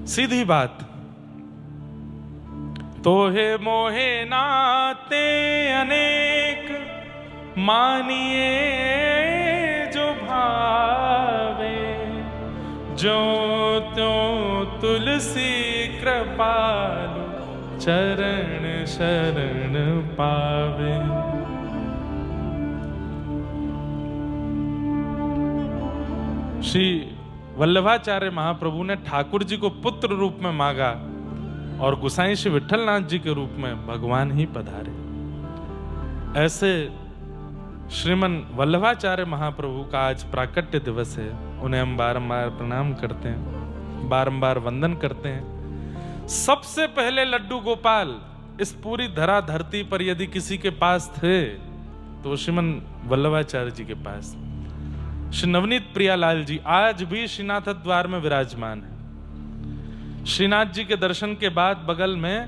सीधी बात। तोहे मोहे नाते अनेक, मानिए जो भावे, जो त्यों तुलसी कृपालु, चरण शरण पावे। श्री वल्लभाचार्य महाप्रभु ने ठाकुर जी को पुत्र रूप में मांगा और गोसाई श्री विठलनाथ जी के रूप में भगवान ही पधारे। ऐसे श्रीमन वल्लभाचार्य महाप्रभु का आज प्राकट्य दिवस है। उन्हें हम बारंबार प्रणाम करते हैं, बारंबार वंदन करते हैं। सबसे पहले लड्डू गोपाल इस पूरी धरा धरती पर यदि किसी के पास थे तो श्रीमन वल्लभाचार्य जी के पास। श्री नवनीत प्रियालाल जी आज भी श्रीनाथ द्वार में विराजमान है। श्रीनाथ जी के दर्शन के बाद बगल में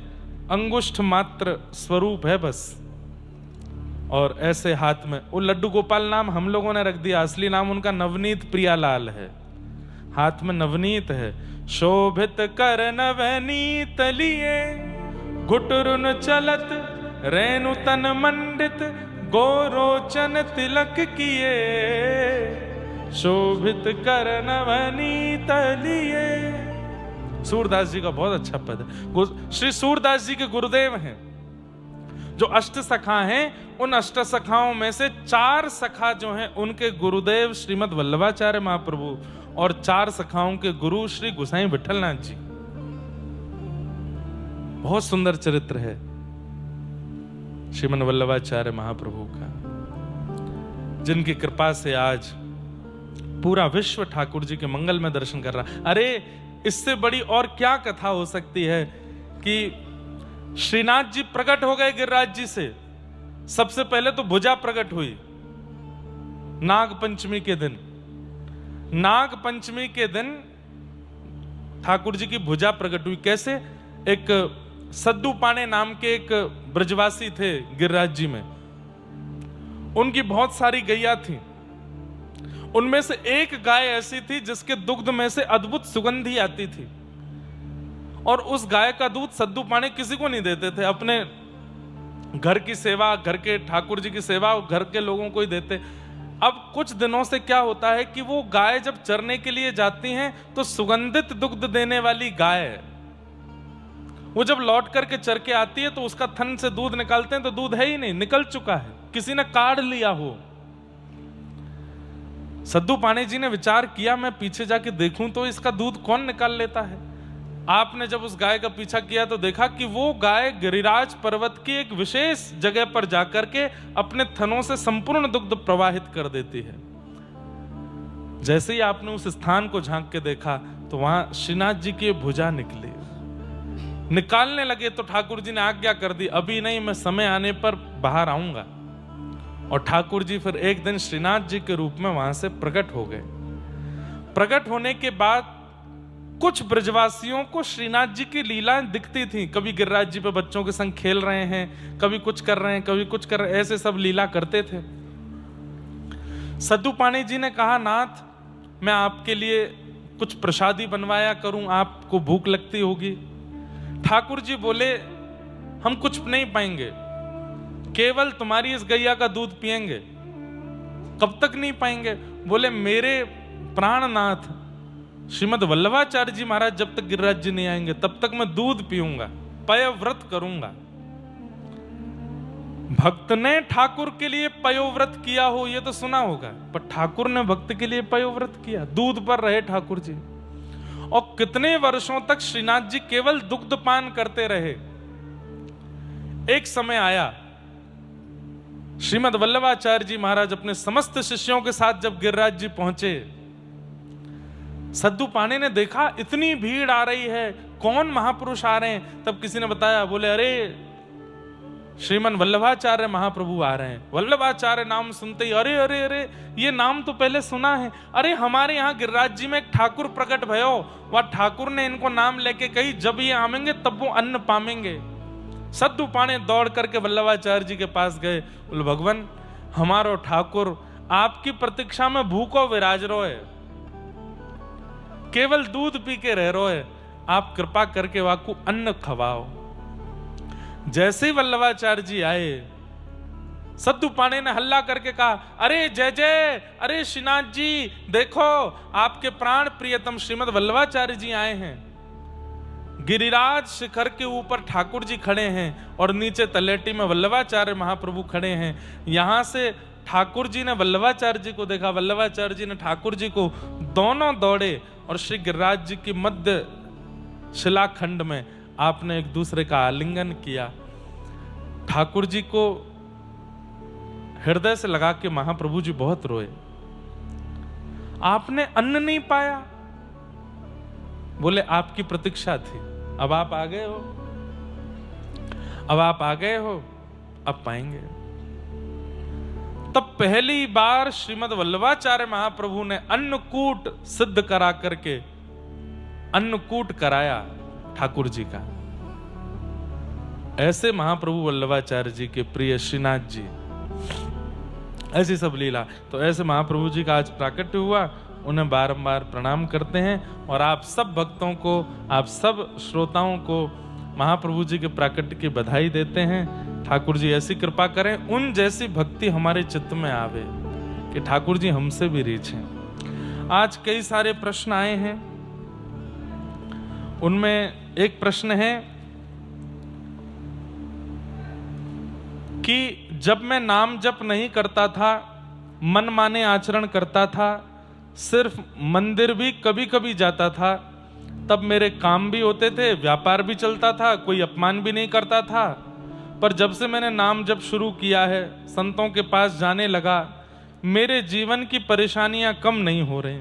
अंगुष्ठ मात्र स्वरूप है बस, और ऐसे हाथ में वो लड्डू गोपाल नाम हम लोगों ने रख दिया, असली नाम उनका नवनीत प्रियालाल है। हाथ में नवनीत है। शोभित कर नवनीत लिए, घुटरुन चलत रेणु तन मंडित, गोरोचन तिलक किए, शोभित कर नवनीत लिए। सूरदास जी का बहुत अच्छा पद है। श्री सूरदास जी के गुरुदेव हैं जो अष्ट सखा हैं। उन अष्ट सखाओं में से 4 सखा जो हैं उनके गुरुदेव श्रीमद वल्लभाचार्य महाप्रभु, और 4 सखाओं के गुरु श्री गोसाई विठलनाथ जी। बहुत सुंदर चरित्र है श्रीमद वल्लभाचार्य महाप्रभु का, जिनकी कृपा से आज पूरा विश्व ठाकुर जी के मंगल में दर्शन कर रहा। अरे इससे बड़ी और क्या कथा हो सकती है कि श्रीनाथ जी प्रकट हो गए गिरिराज जी से। सबसे पहले तो भुजा प्रकट हुई नाग पंचमी के दिन। नाग पंचमी के दिन ठाकुर जी की भुजा प्रकट हुई। कैसे? एक सद्दू पाने नाम के एक ब्रजवासी थे गिरिराज जी में, उनकी बहुत सारी गैया थी। उनमें से एक गाय ऐसी थी जिसके दुग्ध में से अद्भुत सुगंधी आती थी, और उस गाय का दूध सद्दू पाने किसी को नहीं देते थे। अपने घर की सेवा, घर के ठाकुर जी की सेवा घर के लोगों को ही देते। अब कुछ दिनों से क्या होता है कि वो गाय जब चरने के लिए जाती हैं तो सुगंधित दुग्ध देने वाली गाय, वो जब लौट करके चर के आती है तो उसका थन से दूध निकालते हैं तो दूध है ही नहीं, निकल चुका है, किसी ने काढ़ लिया हो। सद्दू पाणे जी ने विचार किया मैं पीछे जाके देखूं तो इसका दूध कौन निकाल लेता है। आपने जब उस गाय का पीछा किया तो देखा कि वो गाय गिरिराज पर्वत की एक विशेष जगह पर जाकर के अपने थनों से संपूर्ण दुग्ध प्रवाहित कर देती है। जैसे ही आपने उस स्थान को झांक के देखा तो वहां श्रीनाथ जी की भुजा निकली। निकालने लगे तो ठाकुर जी ने आज्ञा कर दी, अभी नहीं, मैं समय आने पर बाहर आऊंगा। और ठाकुर जी फिर एक दिन श्रीनाथ जी के रूप में वहां से प्रकट हो गए। प्रकट होने के बाद कुछ ब्रजवासियों को श्रीनाथ जी की लीलाएं दिखती थी। कभी गिरिराज जी पे बच्चों के संग खेल रहे हैं, कभी कुछ कर रहे हैं, कभी कुछ कर रहे हैं, ऐसे सब लीला करते थे। सद्दू पाणे जी ने कहा, नाथ मैं आपके लिए कुछ प्रसादी बनवाया करूं, आपको भूख लगती होगी। ठाकुर जी बोले, हम कुछ नहीं पाएंगे, केवल तुम्हारी इस गैया का दूध पिएंगे। कब तक नहीं पाएंगे? बोले, मेरे प्राणनाथ श्रीमद वल्लभाचार्य जी महाराज जब तक गिरिराज जी नहीं आएंगे तब तक मैं दूध पीऊंगा, पयव्रत करूंगा। भक्त ने ठाकुर के लिए पयोव्रत किया हो ये तो सुना होगा, पर ठाकुर ने भक्त के लिए पयोव्रत किया, दूध पर रहे ठाकुर जी। और कितने वर्षों तक श्रीनाथ जी केवल दुग्ध पान करते रहे। एक समय आया, श्रीमद वल्लभाचार्य जी महाराज अपने समस्त शिष्यों के साथ जब गिरिराज जी पहुंचे, सद्दू पाणे ने देखा इतनी भीड़ आ रही है, कौन महापुरुष आ रहे हैं। तब किसी ने बताया, बोले अरे श्रीमन वल्लभाचार्य महाप्रभु आ रहे हैं। वल्लभाचार्य नाम सुनते ही अरे अरे अरे ये नाम तो पहले सुना है, अरे हमारे यहाँ गिरिराज जी में एक ठाकुर प्रकट भयो, वह ठाकुर ने इनको नाम लेके कही जब ये आवेंगे तब वो अन्न पामेंगे। सद्दू पाणे दौड़ करके वल्लभाचार्य जी के पास गए, बोले भगवान हमारो ठाकुर आपकी प्रतीक्षा में भूखो विराज रो है, केवल दूध पी के रह रो है, आप कृपा करके वाकू अन्न खवाओ। जैसे ही वल्लभाचार्य जी आए, सद्दू पाणे ने हल्ला करके कहा, अरे जय जय, अरे श्रीनाथ जी देखो, आपके प्राण प्रियतम श्रीमद वल्लभाचार्य जी आए हैं। गिरिराज शिखर के ऊपर ठाकुर जी खड़े हैं और नीचे तलेटी में वल्लभाचार्य महाप्रभु खड़े हैं। यहां से ठाकुर जी ने वल्लभाचार्य जी को देखा, वल्लभाचार्य जी ने ठाकुर जी को, दोनों दौड़े और श्री गिरिराज जी की मध्य शिलाखंड में आपने एक दूसरे का आलिंगन किया। ठाकुर जी को हृदय से लगा के महाप्रभु जी बहुत रोए। आपने अन्न नहीं पाया? बोले आपकी प्रतीक्षा थी, अब आप आ गए हो, अब आप आ गए हो, अब पाएंगे। तब पहली बार श्रीमद वल्लभाचार्य महाप्रभु ने अन्नकूट सिद्ध करा करके अन्नकूट कराया ठाकुर जी का। ऐसे महाप्रभु वल्लभाचार्य जी के प्रिय श्रीनाथ जी, ऐसी सब लीला। तो ऐसे महाप्रभु जी का आज प्राकट्य हुआ, उन्हें बारंबार प्रणाम करते हैं और आप सब भक्तों को, आप सब श्रोताओं को महाप्रभु जी के प्राकट्य की बधाई देते हैं। ठाकुर जी ऐसी कृपा करें, उन जैसी भक्ति हमारे चित्त में आवे कि ठाकुर जी हमसे भी रीछें। आज कई सारे प्रश्न आए हैं, उनमें एक प्रश्न है कि जब मैं नाम जप नहीं करता था, मन माने आचरण करता था, सिर्फ मंदिर भी कभी कभी जाता था, तब मेरे काम भी होते थे, व्यापार भी चलता था, कोई अपमान भी नहीं करता था। पर जब से मैंने नाम जप शुरू किया है, संतों के पास जाने लगा, मेरे जीवन की परेशानियां कम नहीं हो रही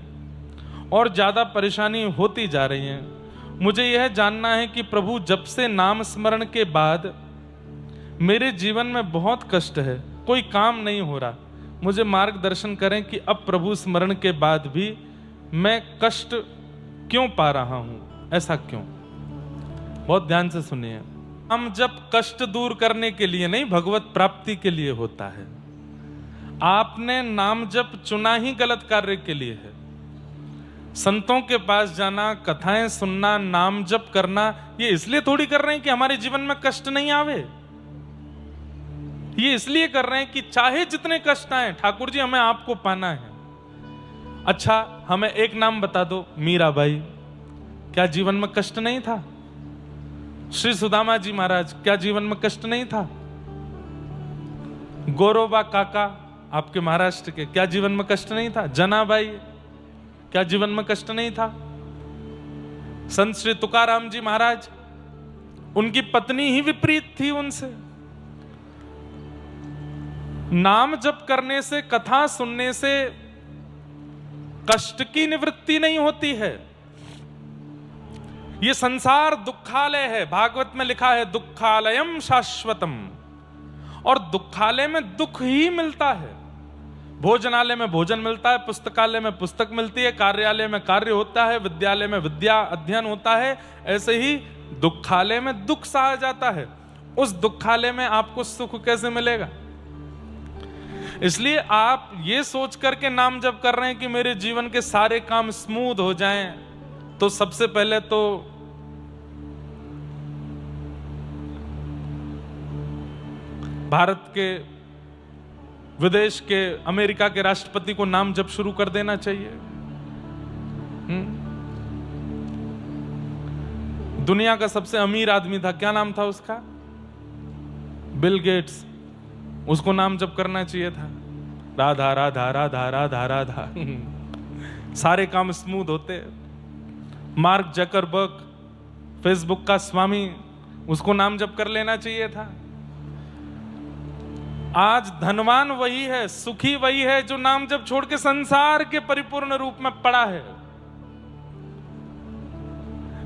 और ज्यादा परेशानी होती जा रही हैं। मुझे यह जानना है कि प्रभु, जब से नाम स्मरण के बाद मेरे जीवन में बहुत कष्ट है, कोई काम नहीं हो रहा, मुझे मार्गदर्शन करें कि अब प्रभु स्मरण के बाद भी मैं कष्ट क्यों पा रहा हूं, ऐसा क्यों? बहुत ध्यान से सुनिए। हम जब कष्ट दूर करने के लिए नहीं, भगवत प्राप्ति के लिए होता है। आपने नाम जप चुना ही गलत कार्य के लिए है। संतों के पास जाना, कथाएं सुनना, नाम जप करना, ये इसलिए थोड़ी कर रहे हैं कि हमारे जीवन में कष्ट नहीं आवे। ये इसलिए कर रहे हैं कि चाहे जितने कष्ट आए, ठाकुर जी हमें आपको पाना है। अच्छा, हमें एक नाम बता दो, मीराबाई, क्या जीवन में कष्ट नहीं था? श्री सुदामा जी महाराज, क्या जीवन में कष्ट नहीं था? गौरोबा काका आपके महाराष्ट्र के, क्या जीवन में कष्ट नहीं था? जनाबाई, क्या जीवन में कष्ट नहीं था? संत श्री तुकाराम जी महाराज, उनकी पत्नी ही विपरीत थी उनसे। नाम जप करने से, कथा सुनने से कष्ट की निवृत्ति नहीं होती है। ये संसार दुखालय है। भागवत में लिखा है दुखालयम शाश्वतम, और दुखालय में दुख ही मिलता है। भोजनालय में भोजन मिलता है, पुस्तकालय में पुस्तक मिलती है, कार्यालय में कार्य होता है, विद्यालय में विद्या अध्ययन होता है। ऐसे ही दुखालय में दुख सहा जाता है। उस दुखालय में आपको सुख कैसे मिलेगा? इसलिए आप ये सोच करके नाम जप कर रहे हैं कि मेरे जीवन के सारे काम स्मूथ हो जाएं, तो सबसे पहले तो भारत के, विदेश के, अमेरिका के राष्ट्रपति को नाम जप शुरू कर देना चाहिए। दुनिया का सबसे अमीर आदमी था, क्या नाम था उसका? Bill Gates. उसको नाम जप करना चाहिए था, राधा राधा राधा राधा राधा। सारे काम स्मूथ होते। मार्क जकरबर्ग, फेसबुक का स्वामी, उसको नाम जप कर लेना चाहिए था। आज धनवान वही है, सुखी वही है जो नाम जप छोड़ के संसार के परिपूर्ण रूप में पड़ा है।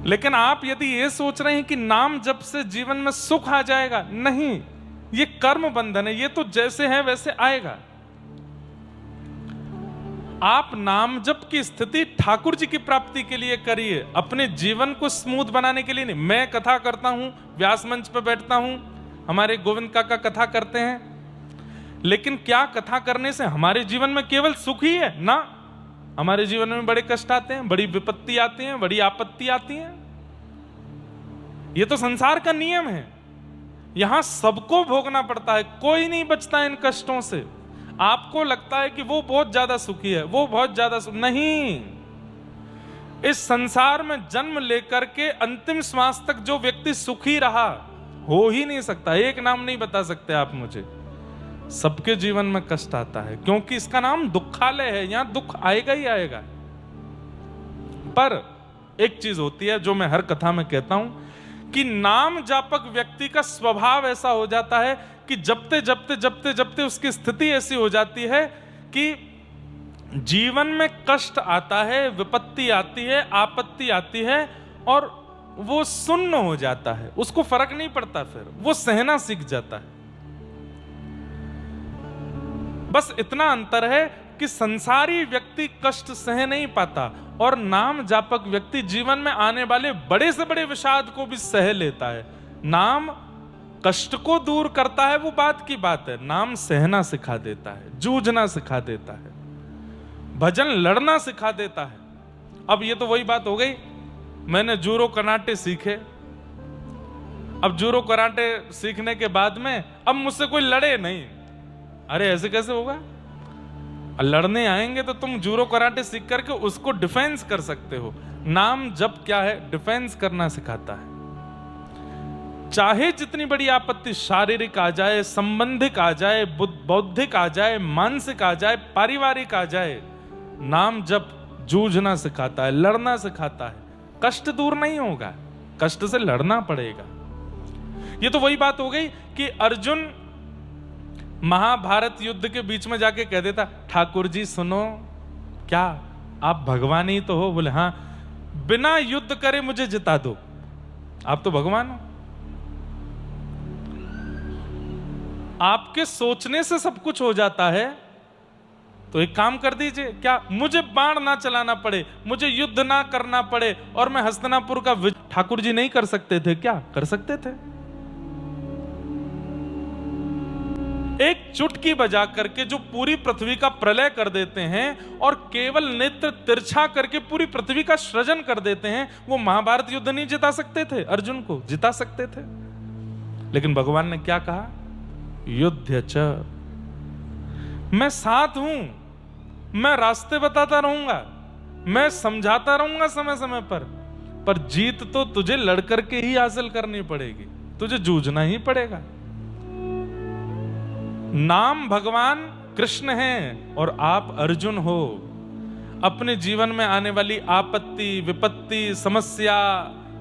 लेकिन आप यदि ये सोच रहे हैं कि नाम जप से जीवन में सुख आ जाएगा, नहीं, ये कर्म बंधन है। ये तो जैसे है वैसे आएगा। आप नाम जप की स्थिति ठाकुर जी की प्राप्ति के लिए करिए, अपने जीवन को स्मूथ बनाने के लिए नहीं। मैं कथा करता हूं, व्यास मंच पर बैठता हूं, हमारे गोविंद काका कथा करते हैं, लेकिन क्या कथा करने से हमारे जीवन में केवल सुख ही है? ना, हमारे जीवन में बड़े कष्ट आते हैं, बड़ी विपत्ति आती है, बड़ी आपत्ति आती है। ये तो संसार का नियम है, यहां सबको भोगना पड़ता है, कोई नहीं बचता इन कष्टों से। आपको लगता है कि वो बहुत ज्यादा सुखी है, वो बहुत ज्यादा नहीं। इस संसार में जन्म लेकर के अंतिम श्वास तक जो व्यक्ति सुखी रहा, हो ही नहीं सकता। एक नाम नहीं बता सकते आप मुझे। सबके जीवन में कष्ट आता है, क्योंकि इसका नाम दुखालय है, यहां दुख आएगा ही आएगा। पर एक चीज होती है जो मैं हर कथा में कहता हूं, कि नाम जापक व्यक्ति का स्वभाव ऐसा हो जाता है कि जपते जपते जपते जपते उसकी स्थिति ऐसी हो जाती है कि जीवन में कष्ट आता है, विपत्ति आती है, आपत्ति आती है, और वो सुन्न हो जाता है, उसको फर्क नहीं पड़ता, फिर वो सहना सीख जाता है। बस इतना अंतर है कि संसारी व्यक्ति कष्ट सह नहीं पाता, और नाम जापक व्यक्ति जीवन में आने वाले बड़े से बड़े विषाद को भी सह लेता है। नाम कष्ट को दूर करता है, वो बात की बात है, नाम सहना सिखा देता है, जूझना सिखा देता है, भजन लड़ना सिखा देता है। अब ये तो वही बात हो गई, मैंने जूडो कराटे सीखे, अब जूडो कराटे सीखने के बाद में अब मुझसे कोई लड़े नहीं। अरे ऐसे कैसे होगा? लड़ने आएंगे तो तुम जूडो कराटे सीख करके उसको डिफेंस कर सकते हो। नाम जप क्या है? डिफेंस करना सिखाता है। चाहे जितनी बड़ी आपत्ति शारीरिक आ जाए, संबंधिक आ जाए, बौद्धिक आ जाए, मानसिक आ जाए, पारिवारिक आ जाए, नाम जप जूझना सिखाता है, लड़ना सिखाता है। कष्ट दूर नहीं होगा, कष्ट से लड़ना पड़ेगा। ये तो वही बात हो गई कि अर्जुन महाभारत युद्ध के बीच में जाके कह देता, ठाकुर जी सुनो, क्या आप भगवान ही तो हो? बोले हाँ, बिना युद्ध करे मुझे जिता दो, आप तो भगवान हो। आपके सोचने से सब कुछ हो जाता है, तो एक काम कर दीजिए, क्या मुझे बाण ना चलाना पड़े, मुझे युद्ध ना करना पड़े, और मैं हस्तिनापुर का ठाकुर जी नहीं कर सकते थे क्या? कर सकते थे। एक चुटकी बजा करके जो पूरी पृथ्वी का प्रलय कर देते हैं और केवल नेत्र तिरछा करके पूरी पृथ्वी का सृजन कर देते हैं, वो महाभारत युद्ध नहीं जिता सकते थे? अर्जुन को जिता सकते थे, लेकिन भगवान ने क्या कहा? युद्ध च, मैं साथ हूं, मैं रास्ते बताता रहूंगा, मैं समझाता रहूंगा समय समय पर जीत तो तुझे लड़ करके ही हासिल करनी पड़ेगी, तुझे जूझना ही पड़ेगा। नाम भगवान कृष्ण हैं और आप अर्जुन हो। अपने जीवन में आने वाली आपत्ति, विपत्ति, समस्या,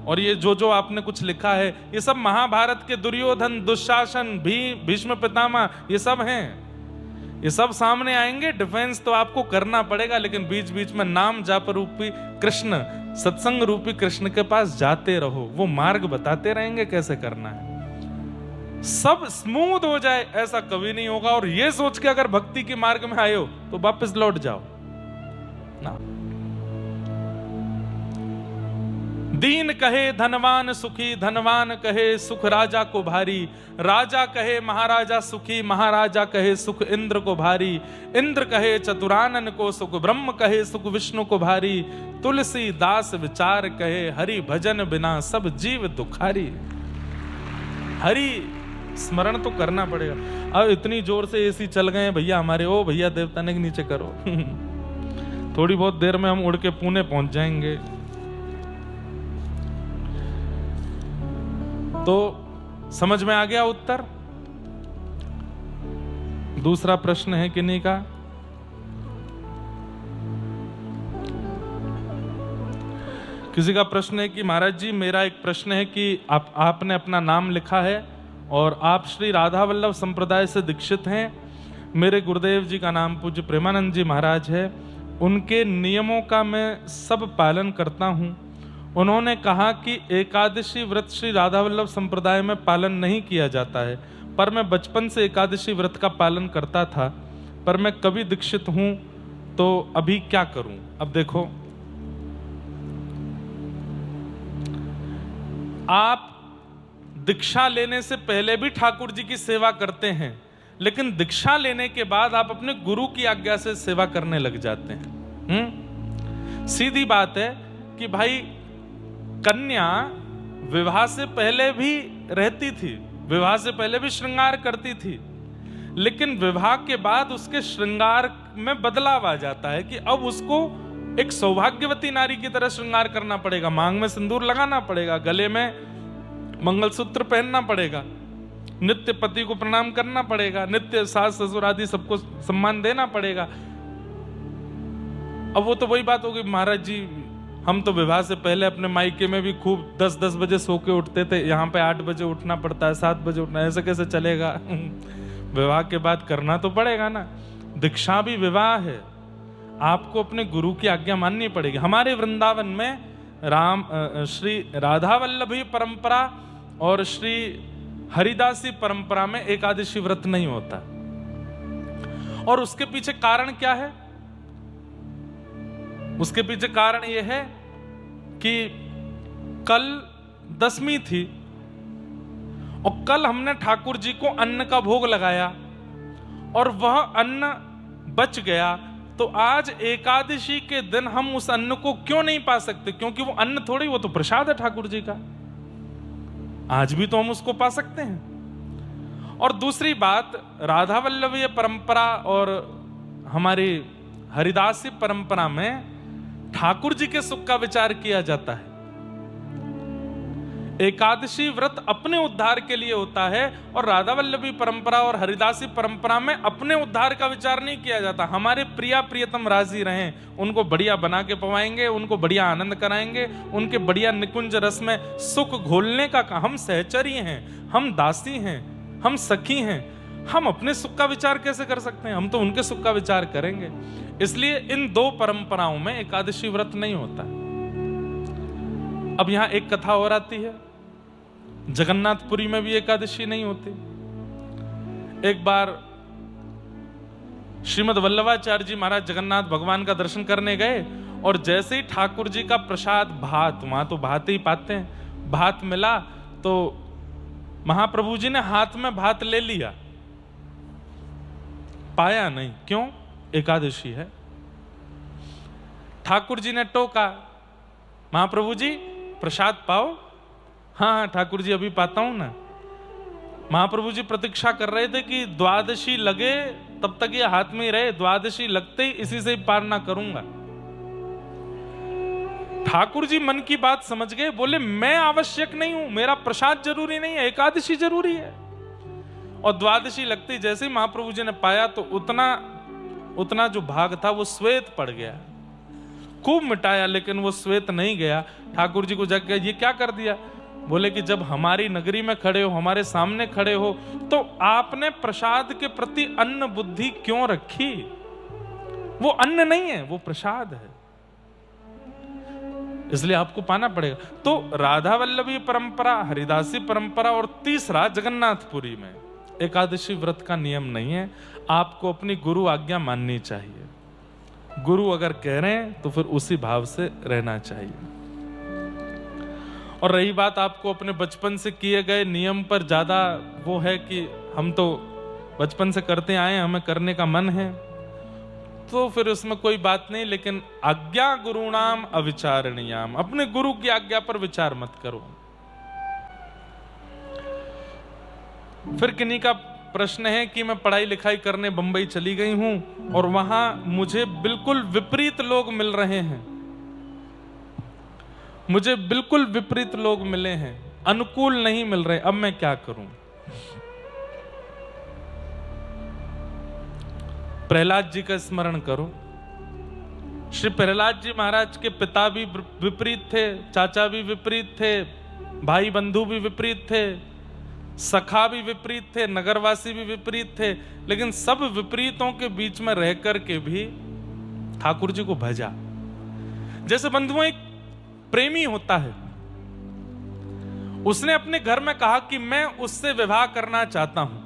और ये जो आपने कुछ लिखा है, ये सब महाभारत के दुर्योधन, दुशासन, भीष्म पितामह, ये सब हैं। ये सब सामने आएंगे, डिफेंस तो आपको करना पड़ेगा, लेकिन बीच बीच में नाम जाप रूपी कृष्ण, सत्संग रूपी कृष्ण के पास जाते रहो, वो मार्ग बताते रहेंगे कैसे करना है। सब स्मूथ हो जाए ऐसा कभी नहीं होगा, और ये सोच के अगर भक्ति के मार्ग में आए हो तो वापस लौट जाओ ना। दीन कहे धनवान सुखी, धनवान कहे सुख राजा को भारी, राजा कहे महाराजा सुखी, महाराजा कहे सुख इंद्र को भारी, इंद्र कहे चतुरानन को सुख, ब्रह्म कहे सुख विष्णु को भारी, तुलसी दास विचार कहे हरि भजन बिना सब जीव दुखारी। हरि स्मरण तो करना पड़ेगा। अब इतनी जोर से एसी चल गए हैं भैया हमारे, ओ भैया देवताने के नीचे करो थोड़ी बहुत देर में हम उड़ के पुणे पहुंच जाएंगे। तो समझ में आ गया उत्तर? दूसरा प्रश्न है किन्हीं का? किसी का प्रश्न है कि महाराज जी मेरा एक प्रश्न है कि आपने अपना नाम लिखा है और आप श्री राधा वल्लभ संप्रदाय से दीक्षित हैं। मेरे गुरुदेव जी का नाम पूज्य प्रेमानंद जी महाराज है। उनके नियमों का मैं सब पालन करता हूँ। उन्होंने कहा कि एकादशी व्रत श्री राधा वल्लभ संप्रदाय में पालन नहीं किया जाता है, पर मैं बचपन से एकादशी व्रत का पालन करता था, पर मैं कभी दीक्षित हूँ, तो अभी क्या करूं? अब देखो, आप दीक्षा लेने से पहले भी ठाकुर जी की सेवा करते हैं, लेकिन दीक्षा लेने के बाद आप अपने गुरु की आज्ञा से सेवा करने लग जाते हैं। सीधी बात है कि भाई कन्या विवाह से पहले भी रहती थी, विवाह से पहले भी श्रृंगार करती थी, लेकिन विवाह के बाद उसके श्रृंगार में बदलाव आ जाता है कि अब उसको एक सौभाग्यवती नारी की तरह श्रृंगार करना पड़ेगा, मांग में सिंदूर लगाना पड़ेगा, गले में मंगलसूत्र पहनना पड़ेगा, नित्य पति को प्रणाम करना पड़ेगा, नित्य सास ससुर आदि सबको सम्मान देना पड़ेगा। अब वो तो वही बात होगी, महाराज जी हम तो विवाह से पहले अपने मायके में भी खूब 10-10 बजे सो के उठते थे, यहाँ पे 8 बजे उठना पड़ता है, 7 बजे उठना, ऐसे कैसे चलेगा? विवाह के बाद करना तो पड़ेगा ना। दीक्षा भी विवाह है, आपको अपने गुरु की आज्ञा माननी पड़ेगी। हमारे वृंदावन में श्री राधा वल्लभी परंपरा और श्री हरिदासी परंपरा में एकादशी व्रत नहीं होता, और उसके पीछे कारण क्या है? उसके पीछे कारण यह है कि कल दशमी थी और कल हमने ठाकुर जी को अन्न का भोग लगाया और वह अन्न बच गया, तो आज एकादशी के दिन हम उस अन्न को क्यों नहीं पा सकते? क्योंकि वो अन्न थोड़ी, वो तो प्रसाद है ठाकुर जी का, आज भी तो हम उसको पा सकते हैं। और दूसरी बात, राधा वल्लभीय परंपरा और हमारी हरिदासी परंपरा में ठाकुर जी के सुख का विचार किया जाता है। एकादशी व्रत अपने उद्धार के लिए होता है और राधा वल्लभी परंपरा और हरिदासी परंपरा में अपने उद्धार का विचार नहीं किया जाता। हमारे प्रिया प्रियतम राजी रहें, उनको बढ़िया बना के पवाएंगे, उनको बढ़िया आनंद कराएंगे, उनके बढ़िया निकुंज रस में सुख घोलने का। हम सहचरी हैं, हम दासी हैं, हम सखी हैं, हम अपने सुख का विचार कैसे कर सकते हैं? हम तो उनके सुख का विचार करेंगे। इसलिए इन दो परंपराओं में एकादशी व्रत नहीं होता। अब यहां एक कथा और आती है, जगन्नाथपुरी में भी एकादशी नहीं होती। एक बार श्रीमद वल्लभाचार्य जी महाराज जगन्नाथ भगवान का दर्शन करने गए और जैसे ही ठाकुर जी का प्रसाद भात, वहां तो भात ही पाते हैं, भात मिला तो महाप्रभु जी ने हाथ में भात ले लिया, पाया नहीं। क्यों? एकादशी है। ठाकुर जी ने टोका, महाप्रभु जी प्रसाद पाओ। हाँ ठाकुर जी अभी पाता हूं ना। महाप्रभु जी प्रतीक्षा कर रहे थे कि द्वादशी लगे तब तक ये हाथ में ही रहे, द्वादशी लगते ही इसी से ही पार ना करूंगा। ठाकुर जी मन की बात समझ गए, बोले मैं आवश्यक नहीं हूं, मेरा प्रसाद जरूरी नहीं है, एकादशी जरूरी है। और द्वादशी लगती जैसे ही महाप्रभु जी ने पाया तो उतना जो भाग था वो श्वेत पड़ गया। खूब मिटाया लेकिन वो श्वेत नहीं गया। ठाकुर जी को जग गया, ये क्या कर दिया? बोले कि जब हमारी नगरी में खड़े हो, हमारे सामने खड़े हो, तो आपने प्रसाद के प्रति अन्न बुद्धि क्यों रखी? वो अन्न नहीं है, वो प्रसाद है, इसलिए आपको पाना पड़ेगा। तो राधा वल्लभी परंपरा, हरिदासी परंपरा और तीसरा जगन्नाथपुरी में एकादशी व्रत का नियम नहीं है। आपको अपनी गुरु आज्ञा माननी चाहिए। गुरु अगर कह रहे हैं तो फिर उसी भाव से रहना चाहिए। और रही बात आपको अपने बचपन से किए गए नियम पर ज्यादा वो है कि हम तो बचपन से करते आए, हमें करने का मन है, तो फिर उसमें कोई बात नहीं। लेकिन आज्ञा गुरुणाम अविचारणीयाम, अपने गुरु की आज्ञा पर विचार मत करो। फिर किन्हीं का प्रश्न है कि मैं पढ़ाई लिखाई करने बंबई चली गई हूं और वहां मुझे बिल्कुल विपरीत लोग मिल रहे हैं, मुझे बिल्कुल विपरीत लोग मिले हैं, अनुकूल नहीं मिल रहे, अब मैं क्या करूं? प्रहलाद जी का स्मरण करो। श्री प्रहलाद जी महाराज के पिता भी विपरीत थे, चाचा भी विपरीत थे, भाई बंधु भी विपरीत थे, सखा भी विपरीत थे, नगरवासी भी विपरीत थे, लेकिन सब विपरीतों के बीच में रह करके भी ठाकुर जी को भजा। जैसे बंधुओं, एक प्रेमी होता है, उसने अपने घर में कहा कि मैं उससे विवाह करना चाहता हूं।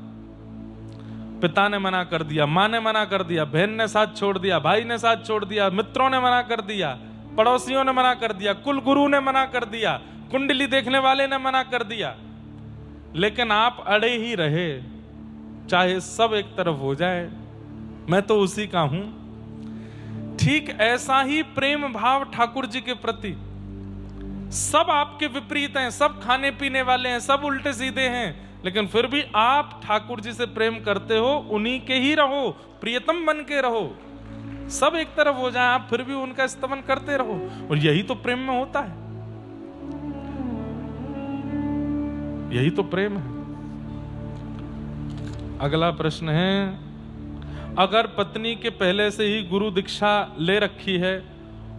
पिता ने मना कर दिया, मां ने मना कर दिया, बहन ने साथ छोड़ दिया, भाई ने साथ छोड़ दिया, मित्रों ने मना कर दिया, पड़ोसियों ने मना कर दिया, कुल गुरु ने मना कर दिया, कुंडली देखने वाले ने मना कर दिया, लेकिन आप अड़े ही रहे, चाहे सब एक तरफ हो जाए, मैं तो उसी का हूं। ठीक ऐसा ही प्रेम भाव ठाकुर जी के प्रति। सब आपके विपरीत हैं, सब खाने पीने वाले हैं, सब उल्टे सीधे हैं, लेकिन फिर भी आप ठाकुर जी से प्रेम करते हो, उन्हीं के ही रहो, प्रियतम बन के रहो। सब एक तरफ हो जाए, आप फिर भी उनका स्तवन करते रहो, और यही तो प्रेम में होता है, यही तो प्रेम है। अगला प्रश्न है, अगर पत्नी के पहले से ही गुरु दीक्षा ले रखी है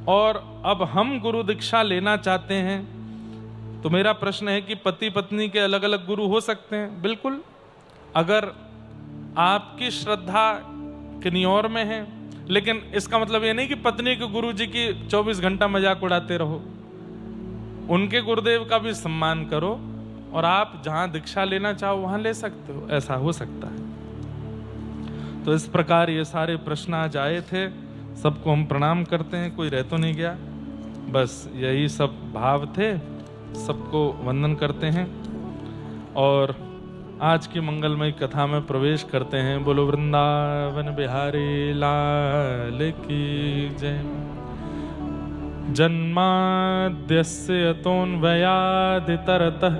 और अब हम गुरु दीक्षा लेना चाहते हैं, तो मेरा प्रश्न है कि पति पत्नी के अलग अलग गुरु हो सकते हैं? बिल्कुल। अगर आपकी श्रद्धा किन्हीं और में है, लेकिन इसका मतलब ये नहीं कि पत्नी के गुरु जी की 24 घंटा मजाक उड़ाते रहो। उनके गुरुदेव का भी सम्मान करो, और आप जहां दीक्षा लेना चाहो वहां ले सकते हो, ऐसा हो सकता है। तो इस प्रकार ये सारे प्रश्न आज आए थे, सबको हम प्रणाम करते हैं, कोई रह तो नहीं गया, बस यही सब भाव थे, सबको वंदन करते हैं और आज की मंगलमय कथा में प्रवेश करते हैं। बोलो वृंदावन बिहारी लाल की जय। जन्माद्यस्य यतोऽन्वयादितरतः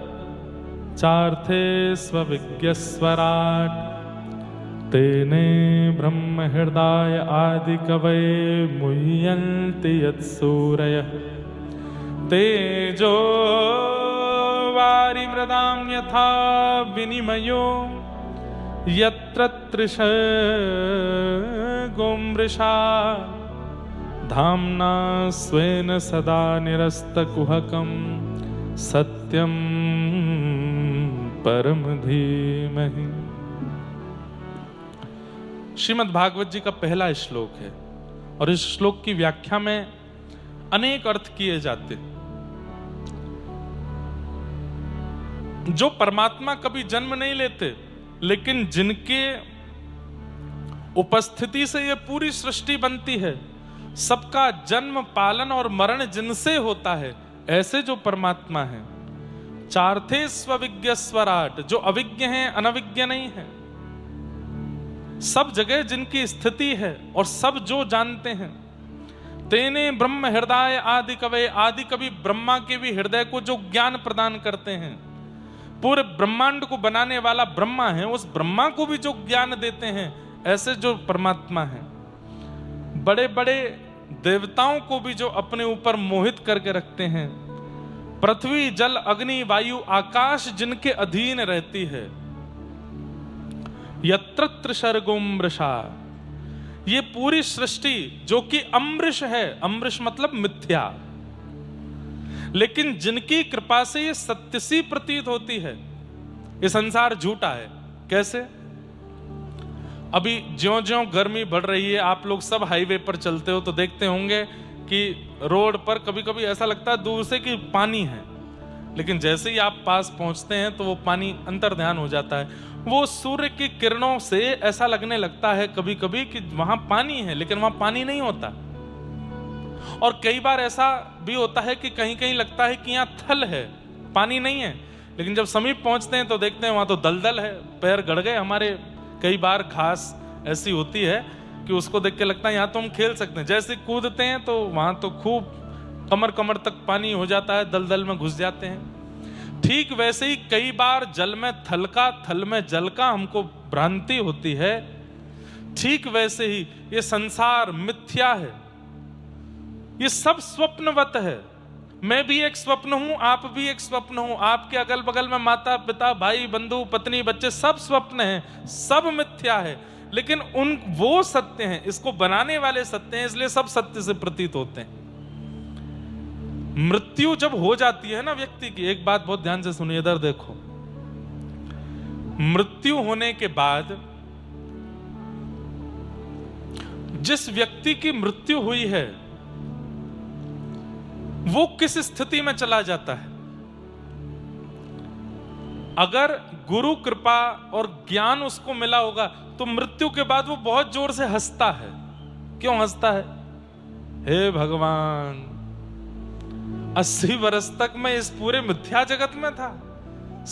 चार्थे स्वविज्ञस्वराट् तेने ब्रह्म हृदय आदि कवये मुह्यन्ति यत्सूरयः तेजो वारिमृदां यथा विनिमयो यत्र तृषगो मृषा धाम्ना स्वेन सदा निरस्तकुहकं सत्यं परम धीमहि। श्रीमद् भागवत जी का पहला श्लोक है, और इस श्लोक की व्याख्या में अनेक अर्थ किए जाते। जो परमात्मा कभी जन्म नहीं लेते, लेकिन जिनके उपस्थिति से ये पूरी सृष्टि बनती है, सबका जन्म पालन और मरण जिनसे होता है, ऐसे जो परमात्मा है। चार्थे स्वविज्ञ स्वराट, जो अविज्ञ हैं, अनविज्ञ नहीं है, सब जगह जिनकी स्थिति है और सब जो जानते हैं। तेने ब्रह्म हृदय आदि कवये, आदि कवि ब्रह्मा के भी हृदय को जो ज्ञान प्रदान करते हैं, पूरे ब्रह्मांड को बनाने वाला ब्रह्मा है, उस ब्रह्मा को भी जो ज्ञान देते हैं, ऐसे जो परमात्मा है। बड़े बड़े देवताओं को भी जो अपने ऊपर मोहित करके रखते हैं। पृथ्वी जल अग्नि वायु आकाश जिनके अधीन रहती है। यत्र त्रिसर्गोमृषा, ये पूरी सृष्टि जो कि अमृष है, अमृष मतलब मिथ्या, लेकिन जिनकी कृपा से ये सत्य सी प्रतीत होती है। ये संसार झूठा है। कैसे? अभी ज्यों-ज्यों गर्मी बढ़ रही है, आप लोग सब हाईवे पर चलते हो तो देखते होंगे कि रोड पर कभी कभी ऐसा लगता है दूर से कि पानी है, लेकिन जैसे ही आप पास पहुंचते हैं तो वो पानी अंतर्ध्यान हो जाता है। वो सूर्य की किरणों से ऐसा लगने लगता है कभी कभी कि वहां पानी है, लेकिन वहां पानी नहीं होता। और कई बार ऐसा भी होता है कि कहीं कहीं लगता है कि यहाँ थल है, पानी नहीं है, लेकिन जब समीप पहुंचते हैं तो देखते हैं वहां तो दलदल है, पैर गड़ गए हमारे। कई बार घास ऐसी होती है कि उसको देख के लगता है यहाँ तो हम खेल सकते हैं। जैसे कूदते हैं तो वहां तो खूब कमर कमर तक पानी हो जाता है, दलदल में घुस जाते हैं। ठीक वैसे ही कई बार जल में थल का, थल में जल का हमको भ्रांति होती है। ठीक वैसे ही ये संसार मिथ्या है, ये सब स्वप्नवत है। मैं भी एक स्वप्न हूं, आप भी एक स्वप्न हो, आपके अगल बगल में माता पिता भाई बंधु पत्नी बच्चे सब स्वप्न हैं, सब मिथ्या है, लेकिन वो सत्य हैं, इसको बनाने वाले सत्य हैं, इसलिए सब सत्य से प्रतीत होते हैं। मृत्यु जब हो जाती है ना व्यक्ति की, एक बात बहुत ध्यान से सुनिए, इधर देखो। मृत्यु होने के बाद जिस व्यक्ति की मृत्यु हुई है वो किस स्थिति में चला जाता है? अगर गुरु कृपा और ज्ञान उसको मिला होगा तो मृत्यु के बाद वो बहुत जोर से हंसता है। क्यों हंसता है? हे भगवान, 80 वर्ष तक मैं इस पूरे मिथ्या जगत में था,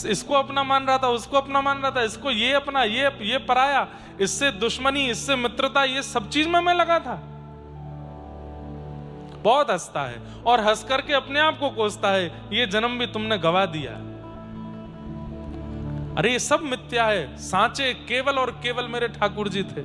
इसको अपना मान रहा था, उसको अपना मान रहा था, इसको ये अपना, ये पराया, इससे दुश्मनी, इससे मित्रता, ये सब चीज में मैं लगा था। बहुत हंसता है और हंस करके अपने आप को कोसता है, ये जन्म भी तुमने गवा दिया। अरे ये सब मिथ्या है, सांचे केवल और केवल मेरे ठाकुर जी थे।